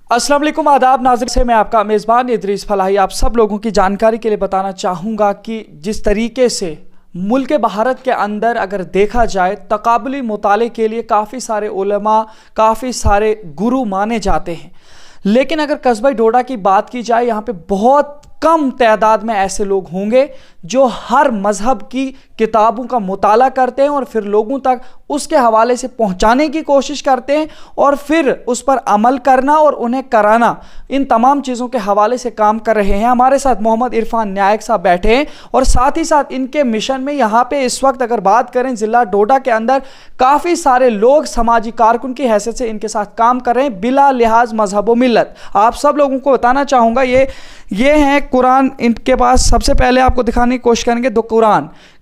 अस्सलाम वालेकुम, आदाब नाज़रीन से मैं आपका मेज़बान इदरीस फलाही आप सब लोगों की जानकारी के लिए बताना चाहूँगा कि जिस तरीके से मुल्क भारत के अंदर अगर देखा जाए तकाबुली मुताले के लिए काफ़ी सारे उलमा, काफ़ी सारे गुरु माने जाते हैं, लेकिन अगर कस्बा डोडा की बात की जाए यहाँ पे बहुत कम तादाद में ऐसे लोग होंगे जो हर मज़हब की किताबों का मुताला करते हैं और फिर लोगों तक उसके हवाले से पहुंचाने की कोशिश करते हैं और फिर उस पर अमल करना और उन्हें कराना, इन तमाम चीज़ों के हवाले से काम कर रहे हैं। हमारे साथ मोहम्मद इरफान नायक साहब बैठे हैं और साथ ही साथ इनके मिशन में यहाँ पे इस वक्त अगर बात करें ज़िला डोडा के अंदर काफ़ी सारे लोग समाजी कारकुन की हैसियत से इनके साथ काम कर रहे हैं बिला लिहाज मजहब व मिल्लत। आप सब लोगों को बताना चाहूँगा ये हैं कुरान इनके पास। सबसे पहले आपको दिखाने की कोशिश करेंगे दो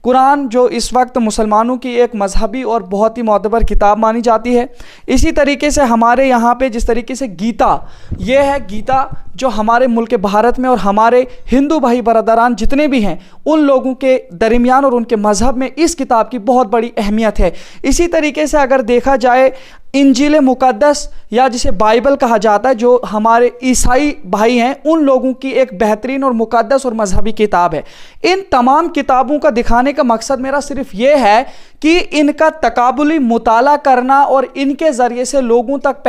कुरान जो इस वक्त मुसलमानों की एक मजहबी और बहुत ही मोतबर किताब मानी जाती है। इसी तरीके से हमारे यहाँ पे जिस तरीके से गीता, ये है गीता जो हमारे मुल्क भारत में और हमारे हिंदू भाई बरदरान जितने भी हैं उन लोगों के दरमियान और उनके मजहब में इस किताब की बहुत बड़ी अहमियत है। इसी तरीके से अगर देखा जाए इंजील मुकद्दस या जिसे बाइबल कहा जाता है, जो हमारे ईसाई भाई हैं उन लोगों की एक बेहतरीन और मुकद्दस और मजहबी किताब है। इन तमाम किताबों का दिखाने का मकसद मेरा सिर्फ ये है कि इनका तकाबुली मुताला करना और इनके ज़रिए से लोगों तक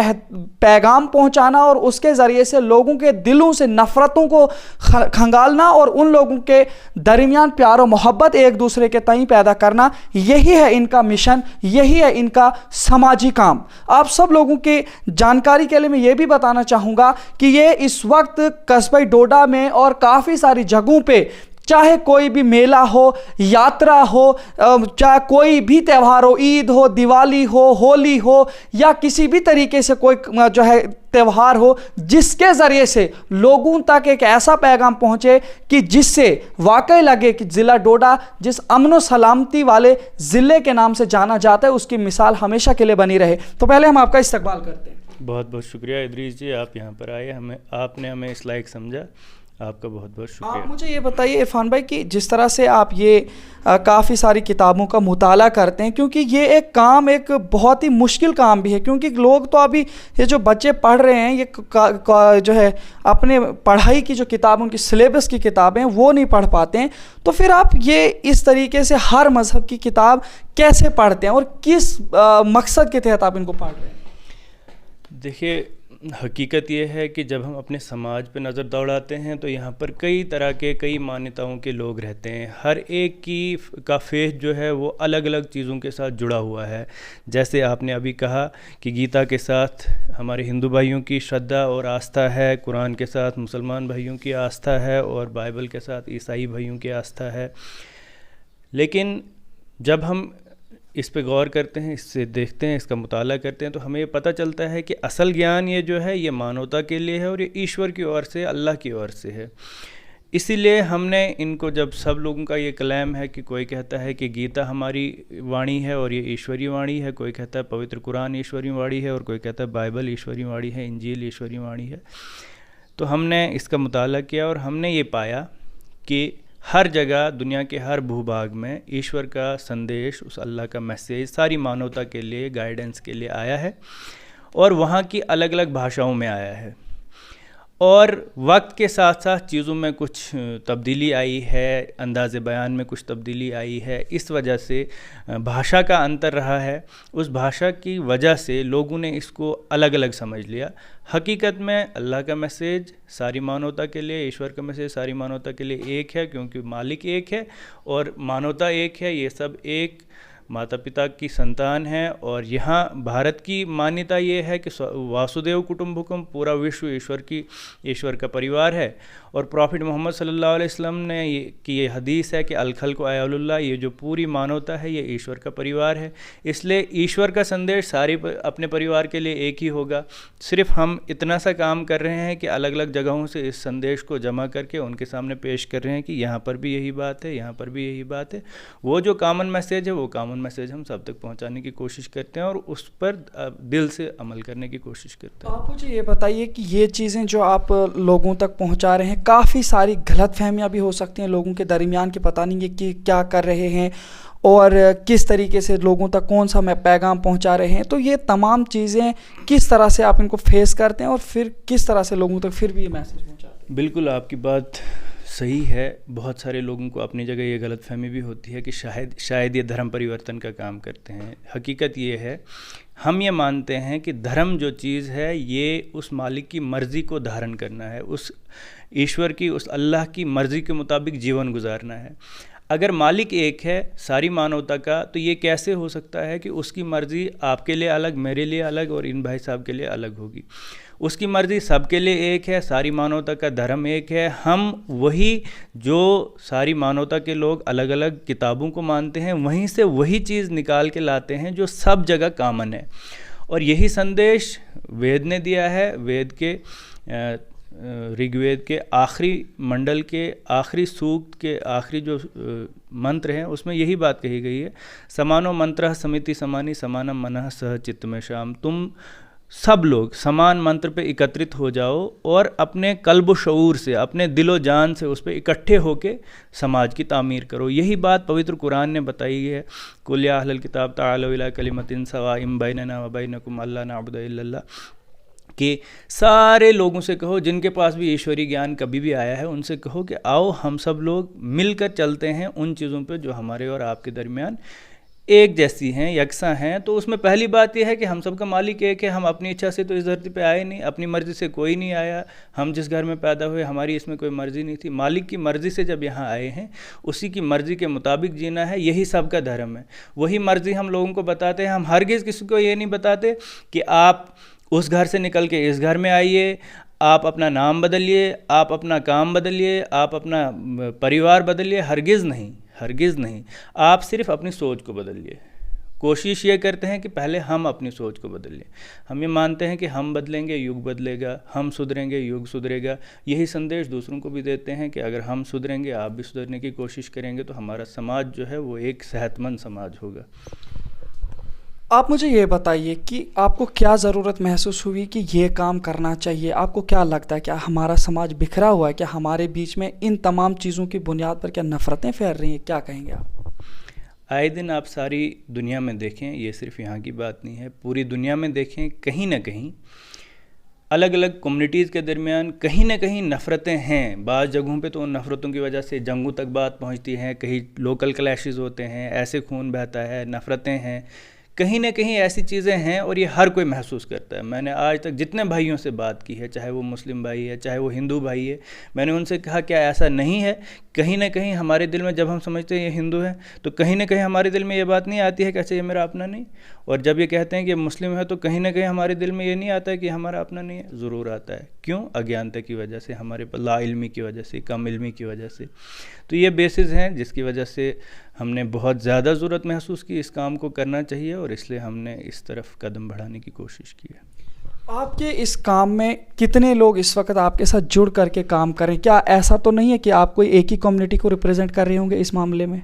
पैगाम पहुंचाना और उसके ज़रिए से लोगों के दिलों से नफ़रतों को खंगालना और उन लोगों के दरमियान प्यार और मोहब्बत एक दूसरे के तई पैदा करना, यही है इनका मिशन, यही है इनका समाजी काम। आप सब लोगों के जानकारी के लिए मैं ये भी बताना चाहूँगा कि ये इस वक्त कस्बा डोडा में और काफ़ी सारी जगहों पे, चाहे कोई भी मेला हो, यात्रा हो, चाहे कोई भी त्यौहार हो, ईद हो, दिवाली हो, होली हो या किसी भी तरीके से कोई जो है त्यौहार हो, जिसके ज़रिए से लोगों तक एक ऐसा पैगाम पहुँचे कि जिससे वाकई लगे कि ज़िला डोडा जिस अमन व सलामती वाले ज़िले के नाम से जाना जाता है उसकी मिसाल हमेशा के लिए बनी रहे। तो पहले हम आपका इस्तकबाल करते हैं। बहुत बहुत शुक्रिया इदरीस जी, आप यहाँ पर आए, आपने हमें इस लायक समझा, आपका बहुत बहुत शुक्रिया। आप मुझे ये बताइए इरफान भाई कि जिस तरह से आप ये काफ़ी सारी किताबों का मुताला करते हैं, क्योंकि ये एक काम एक बहुत ही मुश्किल काम भी है, क्योंकि लोग तो अभी ये जो बच्चे पढ़ रहे हैं ये जो है अपने पढ़ाई की जो किताब उनकी सिलेबस की किताबें वो नहीं पढ़ पाते हैं। तो फिर आप ये इस तरीके से हर मज़हब की किताब कैसे पढ़ते हैं और किस मकसद के तहत आप इनको पढ़ रहे हैं? देखिए, हकीकत ये है कि जब हम अपने समाज पे नज़र दौड़ाते हैं तो यहाँ पर कई तरह के कई मान्यताओं के लोग रहते हैं। हर एक का फेथ जो है वो अलग अलग चीज़ों के साथ जुड़ा हुआ है। जैसे आपने अभी कहा कि गीता के साथ हमारे हिंदू भाइयों की श्रद्धा और आस्था है, कुरान के साथ मुसलमान भाइयों की आस्था है और बाइबल के साथ ईसाई भाइयों की आस्था है। लेकिन जब हम इस पे गौर करते हैं, इससे देखते हैं, इसका मुताला करते हैं तो हमें ये पता चलता है कि असल ज्ञान ये जो है ये मानवता के लिए है और ये ईश्वर की ओर से, अल्लाह की ओर से है। इसीलिए हमने इनको, जब सब लोगों का ये क्लेम है कि कोई कहता है कि गीता हमारी वाणी है और ये ईश्वरीय वाणी है, कोई कहता है पवित्र कुरान ईश्वरीय वाणी है और कोई कहता है बाइबल ईश्वरीय वाणी है, इंजील ईश्वरीय वाणी है, तो हमने इसका मुताला किया और हमने ये पाया कि हर जगह दुनिया के हर भूभाग में ईश्वर का संदेश, उस अल्लाह का मैसेज सारी मानवता के लिए, गाइडेंस के लिए आया है और वहाँ की अलग अलग भाषाओं में आया है। और वक्त के साथ साथ चीज़ों में कुछ तब्दीली आई है, अंदाज़े बयान में कुछ तब्दीली आई है, इस वजह से भाषा का अंतर रहा है। उस भाषा की वजह से लोगों ने इसको अलग अलग समझ लिया। हकीकत में अल्लाह का मैसेज सारी मानवता के लिए, ईश्वर का मैसेज सारी मानवता के लिए एक है, क्योंकि मालिक एक है और मानवता एक है। ये सब एक माता पिता की संतान है और यहाँ भारत की मान्यता ये है कि वासुदेव कुटुंबकम, पूरा विश्व ईश्वर का परिवार है। और प्रॉफिट मोहम्मद सल्लल्लाहु अलैहि वसल्लम ने ये हदीस है कि अल खल्क़ु अयालुल्लाह, ये जो पूरी मानवता है ये ईश्वर का परिवार है। इसलिए ईश्वर का संदेश सारे अपने परिवार के लिए एक ही होगा। सिर्फ हम इतना सा काम कर रहे हैं कि अलग अलग जगहों से इस संदेश को जमा करके उनके सामने पेश कर रहे हैं कि यहाँ पर भी यही बात है, यहाँ पर भी यही बात है। वो जो कॉमन मैसेज है वो कॉमन कानून मैसेज हम सब तक पहुंचाने की कोशिश करते हैं और उस पर दिल से अमल करने की कोशिश करते हैं। आप मुझे ये बताइए कि ये चीज़ें जो आप लोगों तक पहुंचा रहे हैं, काफ़ी सारी गलतफहमियां भी हो सकती हैं लोगों के दरमियान कि पता नहीं है कि क्या कर रहे हैं और किस तरीके से लोगों तक कौन सा पैगाम पहुंचा रहे हैं। तो ये तमाम चीज़ें किस तरह से आप इनको फेस करते हैं और फिर किस तरह से लोगों तक फिर भी ये मैसेज पहुंचाते हैं? बिल्कुल आपकी बात सही है। बहुत सारे लोगों को अपनी जगह ये गलतफहमी भी होती है कि शायद ये धर्म परिवर्तन का काम करते हैं। हकीकत ये है, हम ये मानते हैं कि धर्म जो चीज़ है ये उस मालिक की मर्ज़ी को धारण करना है, उस ईश्वर की, उस अल्लाह की मर्ज़ी के मुताबिक जीवन गुजारना है। अगर मालिक एक है सारी मानवता का, तो ये कैसे हो सकता है कि उसकी मर्ज़ी आपके लिए अलग, मेरे लिए अलग और इन भाई साहब के लिए अलग होगी? उसकी मर्ज़ी सबके लिए एक है, सारी मानवता का धर्म एक है। हम वही जो सारी मानवता के लोग अलग अलग किताबों को मानते हैं, वहीं से वही चीज़ निकाल के लाते हैं जो सब जगह कॉमन है। और यही संदेश वेद ने दिया है। वेद के ऋग्वेद के आखिरी मंडल के आखिरी सूक्त के आखिरी जो मंत्र हैं उसमें यही बात कही गई है, समानो मंत्र समिति समानी समानम मनः सह चित्त में शाम। तुम सब लोग समान मंत्र पे एकत्रित हो जाओ और अपने कल्ब शऊर से, अपने दिलो जान से उस पे इकट्ठे होके समाज की तामीर करो। यही बात पवित्र कुरान ने बताई है, कुल या अहलल किताब ताअलू इला कलिमतिन सवाइम बैनना व बैनकुम अल्ला नअबुदु इल्लल्लाह, कि सारे लोगों से कहो जिनके पास भी ईश्वरीय ज्ञान कभी भी आया है, उनसे कहो कि आओ हम सब लोग मिलकर चलते हैं उन चीज़ों पे जो हमारे और आपके दरमियान एक जैसी हैं, यकसा हैं। तो उसमें पहली बात यह है कि हम सब का मालिक एक है। हम अपनी इच्छा से तो इस धरती पे आए नहीं, अपनी मर्ज़ी से कोई नहीं आया। हम जिस घर में पैदा हुए हमारी इसमें कोई मर्ज़ी नहीं थी। मालिक की मर्ज़ी से जब यहाँ आए हैं, उसी की मर्ज़ी के मुताबिक जीना है, यही सब का धर्म है। वही मर्ज़ी हम लोगों को बताते हैं। हम हरगिज़ किसी को ये नहीं बताते कि आप उस घर से निकल के इस घर में आइए, आप अपना नाम बदलिए, आप अपना काम बदलिए, आप अपना परिवार बदलिए। हरगिज़ नहीं, हरगिज़ नहीं। आप सिर्फ अपनी सोच को बदलिए। कोशिश ये करते हैं कि पहले हम अपनी सोच को बदलिए। हम ये मानते हैं कि हम बदलेंगे युग बदलेगा, हम सुधरेंगे युग सुधरेगा। यही संदेश दूसरों को भी देते हैं कि अगर हम सुधरेंगे, आप भी सुधरने की कोशिश करेंगे, तो हमारा समाज जो है वो एक सेहतमंद समाज होगा। आप मुझे ये बताइए कि आपको क्या ज़रूरत महसूस हुई कि ये काम करना चाहिए? आपको क्या लगता है, क्या हमारा समाज बिखरा हुआ है? क्या हमारे बीच में इन तमाम चीज़ों की बुनियाद पर क्या नफ़रतें फैल रही हैं? क्या कहेंगे आप? आए दिन आप सारी दुनिया में देखें, ये सिर्फ यहाँ की बात नहीं है, पूरी दुनिया में देखें, कहीं ना कहीं अलग अलग कम्युनिटीज़ के दरमियान कहीं ना कहीं नफ़रतें हैं। बाज़ जगहों पे तो उन नफ़रतों की वजह से जंगों तक बात पहुँचती है, कहीं लोकल क्लैशेस होते हैं, ऐसे खून बहता है, नफ़रतें हैं, कहीं ना कहीं ऐसी चीज़ें हैं और ये हर कोई महसूस करता है। मैंने आज तक जितने भाइयों से बात की है, चाहे वो मुस्लिम भाई है, चाहे वो हिंदू भाई है, मैंने उनसे कहा क्या ऐसा नहीं है? कहीं ना कहीं हमारे दिल में जब हम समझते हैं ये हिंदू है, तो कहीं ना कहीं हमारे दिल में ये बात नहीं आती है कि अच्छा ये मेरा अपना नहीं। और जब ये कहते हैं कि मुस्लिम है, तो कहीं ना कहीं हमारे दिल में ये नहीं आता है कि हमारा अपना नहीं है। ज़रूर आता है। क्यों? अज्ञानता की वजह से, हमारे ला इल्मी की वजह से, कम इल्मी की वजह से। तो ये बेसिस हैं जिसकी वजह से हमने बहुत ज़्यादा ज़रूरत महसूस की इस काम को करना चाहिए और इसलिए हमने इस तरफ कदम बढ़ाने की कोशिश की है। आपके इस काम में कितने लोग इस वक्त आपके साथ जुड़ करके काम करें? क्या ऐसा तो नहीं है कि आप कोई एक ही कम्युनिटी को रिप्रेजेंट कर रहे होंगे इस मामले में?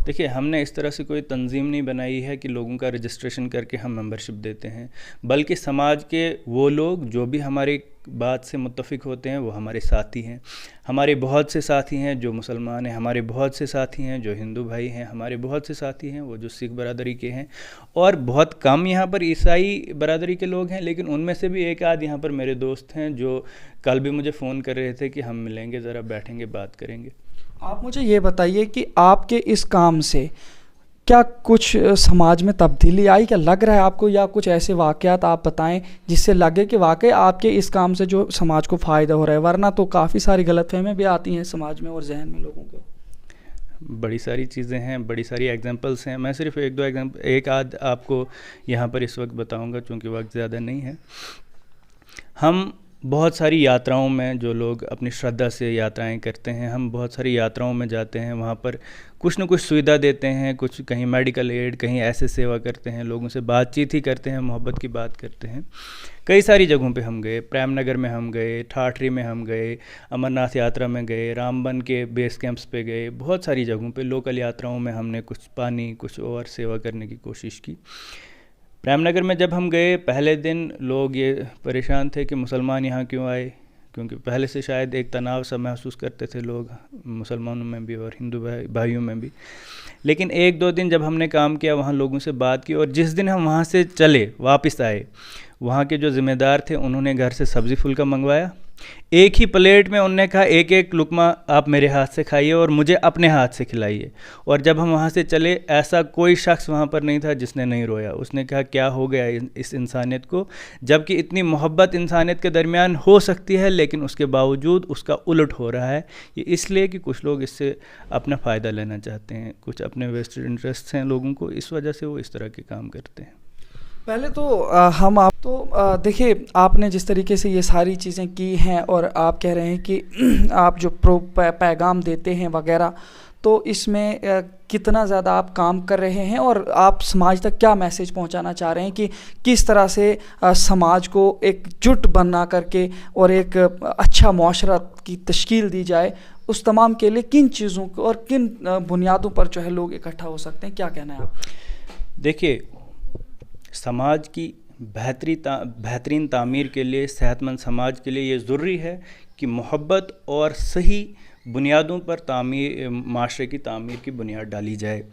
देखिए, हमने इस तरह से कोई तंजीम नहीं बनाई है कि लोगों का रजिस्ट्रेशन करके हम मेंबरशिप देते हैं, बल्कि समाज के वो लोग जो भी हमारी बात से मुत्तफिक होते हैं वो हमारे साथी हैं। हमारे बहुत से साथी हैं जो मुसलमान हैं, हमारे बहुत से साथी हैं जो हिंदू भाई हैं, हमारे बहुत से साथी हैं वो जो सिख बरादरी के हैं, और बहुत कम यहाँ पर ईसाई बरादरी के लोग हैं। लेकिन उनमें से भी एक आध यहाँ पर मेरे दोस्त हैं जो कल भी मुझे फ़ोन कर रहे थे कि हम मिलेंगे, ज़रा बैठेंगे, बात करेंगे। आप मुझे ये बताइए कि आपके इस काम से क्या कुछ समाज में तब्दीली आई? क्या लग रहा है आपको, या कुछ ऐसे वाक़यात आप बताएं जिससे लगे कि वाकई आपके इस काम से जो समाज को फ़ायदा हो रहा है? वरना तो काफ़ी सारी गलतफहमियां भी आती हैं समाज में और जहन में लोगों के। बड़ी सारी चीज़ें हैं, बड़ी सारी एग्जांपल्स हैं। मैं सिर्फ एक दो एग्जांपल, एक आध आपको यहाँ पर इस वक्त बताऊँगा चूँकि वक्त ज़्यादा नहीं है। हम बहुत सारी यात्राओं में जो लोग अपनी श्रद्धा से यात्राएं करते हैं, हम बहुत सारी यात्राओं में जाते हैं, वहाँ पर कुछ न कुछ सुविधा देते हैं, कुछ कहीं मेडिकल एड, कहीं ऐसे सेवा करते हैं, लोगों से बातचीत ही करते हैं, मोहब्बत की बात करते हैं। कई सारी जगहों पे हम गए, प्रेम नगर में हम गए, ठाठरी में हम गए, अमरनाथ यात्रा में गए, रामबन के बेस कैंप्स पे गए, बहुत सारी जगहों पे लोकल यात्राओं में हमने कुछ पानी कुछ और सेवा करने की कोशिश की। प्रेमनगर में जब हम गए, पहले दिन लोग ये परेशान थे कि मुसलमान यहाँ क्यों आए, क्योंकि पहले से शायद एक तनाव सा महसूस करते थे लोग, मुसलमानों में भी और हिंदू भाइयों में भी। लेकिन एक दो दिन जब हमने काम किया, वहाँ लोगों से बात की, और जिस दिन हम वहाँ से चले वापस आए, वहाँ के जो ज़िम्मेदार थे उन्होंने घर से सब्ज़ी फुल्का मंगवाया। एक ही प्लेट में उन्होंने कहा एक एक लुकमा आप मेरे हाथ से खाइए और मुझे अपने हाथ से खिलाइए। और जब हम वहाँ से चले, ऐसा कोई शख्स वहाँ पर नहीं था जिसने नहीं रोया। उसने कहा क्या हो गया इस इंसानियत को, जबकि इतनी मोहब्बत इंसानियत के दरमियान हो सकती है, लेकिन उसके बावजूद उसका उलट हो रहा है। ये इसलिए कि कुछ लोग इससे अपना फ़ायदा लेना चाहते हैं, कुछ अपने वेस्टेड इंटरेस्ट हैं लोगों को, इस वजह से वो इस तरह के काम करते हैं। पहले तो देखिए, आपने जिस तरीके से ये सारी चीज़ें की हैं और आप कह रहे हैं कि आप जो पैगाम देते हैं वगैरह, तो इसमें कितना ज़्यादा आप काम कर रहे हैं और आप समाज तक क्या मैसेज पहुंचाना चाह रहे हैं कि किस तरह से समाज को एकजुट बना करके और एक अच्छा मुआशरा की तश्कील दी जाए, उस तमाम के लिए किन चीज़ों को और किन बुनियादों पर जो है लोग इकट्ठा हो सकते हैं, क्या कहना है आप? देखिए, समाज की बेहतरीन तामीर के लिए, सेहतमंद समाज के लिए ये ज़रूरी है कि मोहब्बत और सही बुनियादों पर माशरे की तामीर की बुनियाद डाली जाए।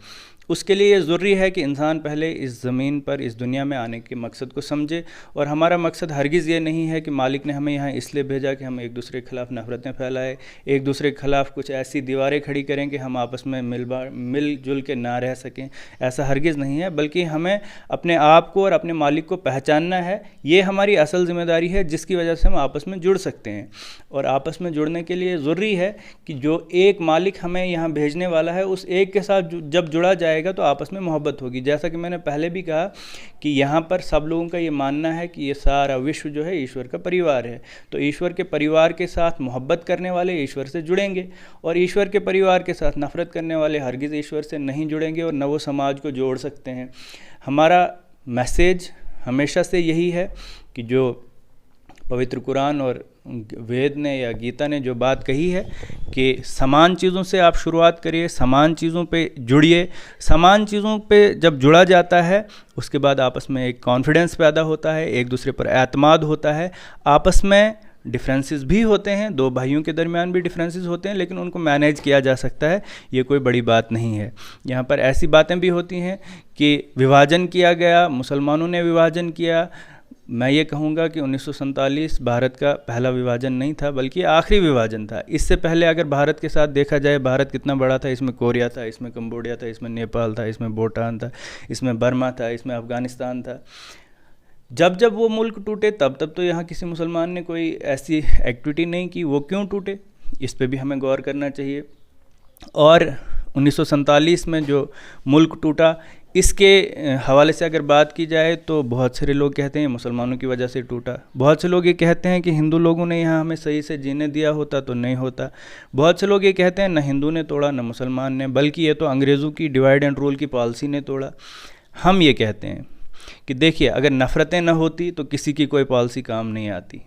उसके लिए ये ज़रूरी है कि इंसान पहले इस ज़मीन पर, इस दुनिया में आने के मकसद को समझे। और हमारा मकसद हरगिज़ ये नहीं है कि मालिक ने हमें यहाँ इसलिए भेजा कि हम एक दूसरे के ख़िलाफ़ नफ़रतें फैलाएं, एक दूसरे के ख़िलाफ़ कुछ ऐसी दीवारें खड़ी करें कि हम आपस में मिलजुल के ना रह सकें। ऐसा हरगिज़ नहीं है, बल्कि हमें अपने आप को और अपने मालिक को पहचानना है। ये हमारी असल ज़िम्मेदारी है, जिसकी वजह से हम आपस में जुड़ सकते हैं। और आपस में जुड़ने के लिए ज़रूरी है कि जो एक मालिक हमें यहाँ भेजने वाला है, उस एक के साथ जब जुड़ा जाएगा तो आपस में मोहब्बत होगी। जैसा कि मैंने पहले भी कहा कि यहाँ पर सब लोगों का ये मानना है कि ये सारा विश्व जो है ईश्वर का परिवार है। तो ईश्वर के परिवार के साथ मोहब्बत करने वाले ईश्वर से जुड़ेंगे, और ईश्वर के परिवार के साथ नफ़रत करने वाले हरगिज़ ईश्वर से नहीं जुड़ेंगे और न वो समाज को जोड़ सकते हैं। हमारा मैसेज हमेशा से यही है कि जो पवित्र कुरान और वेद ने या गीता ने जो बात कही है कि समान चीज़ों से आप शुरुआत करिए, समान चीज़ों पे जुड़िए। समान चीज़ों पे जब जुड़ा जाता है, उसके बाद आपस में एक कॉन्फिडेंस पैदा होता है, एक दूसरे पर एतमाद होता है। आपस में डिफरेंसेस भी होते हैं, दो भाइयों के दरमियान भी डिफरेंसेस होते हैं, लेकिन उनको मैनेज किया जा सकता है। ये कोई बड़ी बात नहीं है। यहाँ पर ऐसी बातें भी होती हैं कि विभाजन किया गया, मुसलमानों ने विभाजन किया। मैं ये कहूँगा कि 1947 भारत का पहला विभाजन नहीं था, बल्कि आखिरी विभाजन था। इससे पहले अगर भारत के साथ देखा जाए, भारत कितना बड़ा था। इसमें कोरिया था, इसमें कंबोडिया था, इसमें नेपाल था, इसमें भूटान था, इसमें बर्मा था, इसमें अफ़गानिस्तान था। जब जब वो मुल्क टूटे, तब तब तो यहाँ किसी मुसलमान ने कोई ऐसी एक्टिविटी नहीं की। वो क्यों टूटे, इस पे भी हमें गौर करना चाहिए। और 1947 में जो मुल्क टूटा, इसके हवाले से अगर बात की जाए तो बहुत सारे लोग कहते हैं मुसलमानों की वजह से टूटा। बहुत से लोग ये कहते हैं कि हिंदू लोगों ने यहाँ हमें सही से जीने दिया होता तो नहीं होता। बहुत से लोग ये कहते हैं न हिंदू ने तोड़ा न मुसलमान ने, बल्कि ये तो अंग्रेज़ों की डिवाइड एंड रूल की पॉलिसी ने तोड़ा। हम ये कहते हैं कि देखिए, अगर नफ़रतें न होती तो किसी की कोई पॉलिसी काम नहीं आती।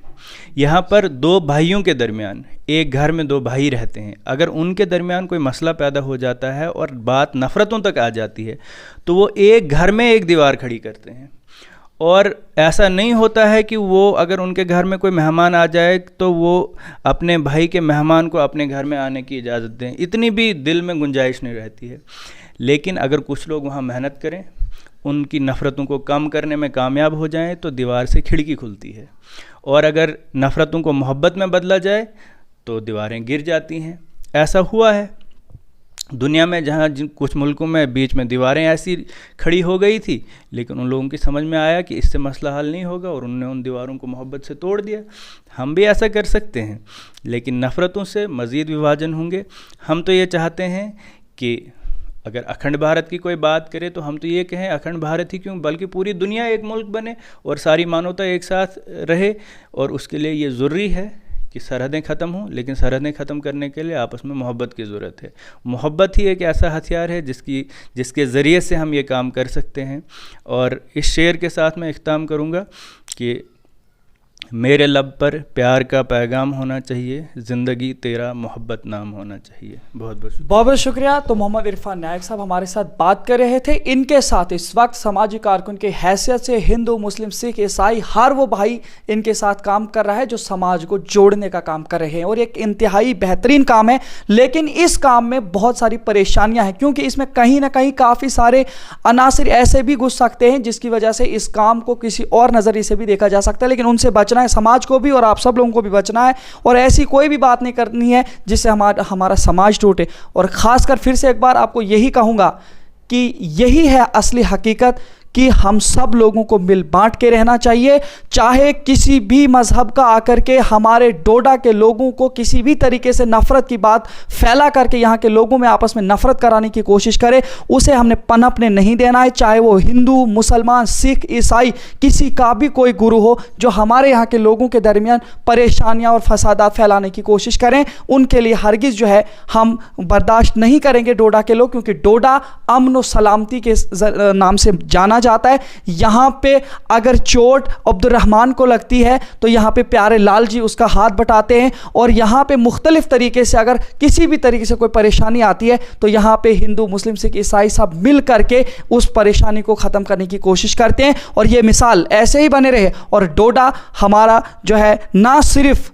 यहाँ पर दो भाइयों के दरमियान, एक घर में दो भाई रहते हैं, अगर उनके दरमियान कोई मसला पैदा हो जाता है और बात नफ़रतों तक आ जाती है, तो वो एक घर में एक दीवार खड़ी करते हैं। और ऐसा नहीं होता है कि वो अगर उनके घर में कोई मेहमान आ जाए तो वो अपने भाई के मेहमान को अपने घर में आने की इजाज़त दें, इतनी भी दिल में गुंजाइश नहीं रहती है। लेकिन अगर कुछ लोग वहाँ मेहनत करें, उनकी नफ़रतों को कम करने में कामयाब हो जाएं, तो दीवार से खिड़की खुलती है। और अगर नफ़रतों को मोहब्बत में बदला जाए तो दीवारें गिर जाती हैं। ऐसा हुआ है दुनिया में, जहाँ कुछ मुल्कों में बीच में दीवारें ऐसी खड़ी हो गई थी, लेकिन उन लोगों की समझ में आया कि इससे मसला हल नहीं होगा और उन्होंने उन दीवारों को मोहब्बत से तोड़ दिया। हम भी ऐसा कर सकते हैं, लेकिन नफ़रतों से मज़ीद विभाजन होंगे। हम तो ये चाहते हैं कि अगर अखंड भारत की कोई बात करे तो हम तो ये कहें अखंड भारत ही क्यों, बल्कि पूरी दुनिया एक मुल्क बने और सारी मानवता एक साथ रहे। और उसके लिए ये ज़रूरी है कि सरहदें ख़त्म हों, लेकिन सरहदें ख़त्म करने के लिए आपस में मोहब्बत की ज़रूरत है। मोहब्बत ही एक ऐसा हथियार है जिसके ज़रिए से हम ये काम कर सकते हैं। और इस शेर के साथ मैं इख्तिताम करूँगा कि मेरे लब पर प्यार का पैगाम होना चाहिए, ज़िंदगी तेरा मोहब्बत नाम होना चाहिए। बहुत बहुत शुक्रिया। तो मोहम्मद इरफान नायक साहब हमारे साथ बात कर रहे थे। इनके साथ इस वक्त समाजी कारकुन की हैसियत से हिंदू, मुस्लिम, सिख, ईसाई हर वो भाई इनके साथ काम कर रहा है जो समाज को जोड़ने का काम कर रहे हैं, और एक इंतहाई बेहतरीन काम है। लेकिन इस काम में बहुत सारी परेशानियां हैं, क्योंकि इसमें कहीं ना कहीं काफ़ी सारे अनासिर ऐसे भी घुस सकते हैं जिसकी वजह से इस काम को किसी और नज़रिए से भी देखा जा सकता है। लेकिन उनसे बचना है, समाज को भी और आप सब लोगों को भी बचना है, और ऐसी कोई भी बात नहीं करनी है जिससे हमारा समाज टूटे। और खासकर फिर से एक बार आपको यही कहूंगा कि यही है असली हकीकत कि हम सब लोगों को मिल बांट के रहना चाहिए। चाहे किसी भी मजहब का आकर के हमारे डोडा के लोगों को किसी भी तरीके से नफरत की बात फैला करके यहाँ के लोगों में आपस में नफरत कराने की कोशिश करे, उसे हमने पनपने नहीं देना है। चाहे वो हिंदू, मुसलमान, सिख, ईसाई, किसी का भी कोई गुरु हो जो हमारे यहाँ के लोगों के दरमियान परेशानियाँ और फसादात फैलाने की कोशिश करें, उनके लिए हरगिज़ जो है हम बर्दाश्त नहीं करेंगे डोडा के लोग। क्योंकि डोडा अमन और सलामती के नाम से जाना जाता है। यहां पे अगर चोट अब्दुर्रहमान को लगती है तो यहां पे प्यारे लाल जी उसका हाथ बटाते हैं, और यहां पे मुख्तलिफ तरीके से अगर किसी भी तरीके से कोई परेशानी आती है तो यहां पे हिंदू, मुस्लिम, सिख, ईसाई सब मिल करके उस परेशानी को ख़त्म करने की कोशिश करते हैं। और ये मिसाल ऐसे ही बने रहे, और डोडा हमारा जो है ना सिर्फ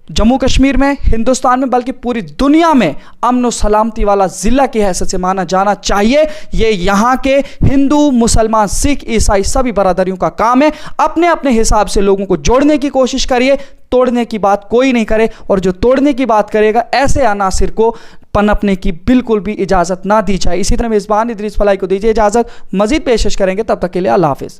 जम्मू कश्मीर में, हिंदुस्तान में, बल्कि पूरी दुनिया में अमन और सलामती वाला ज़िला की हैसियत से माना जाना चाहिए। ये यहाँ के हिंदू, मुसलमान, सिख, ईसाई सभी बरादरियों का काम है। अपने अपने हिसाब से लोगों को जोड़ने की कोशिश करिए, तोड़ने की बात कोई नहीं करे, और जो तोड़ने की बात करेगा ऐसे अनासिर को पनपने की बिल्कुल भी इजाज़त ना दी जाए। इसी तरह मेज़बान इदरीस फलाही को दीजिए इजाज़त, मज़ीद पेशकश करेंगे, तब तक के लिए अल्लाह हाफ़िज़।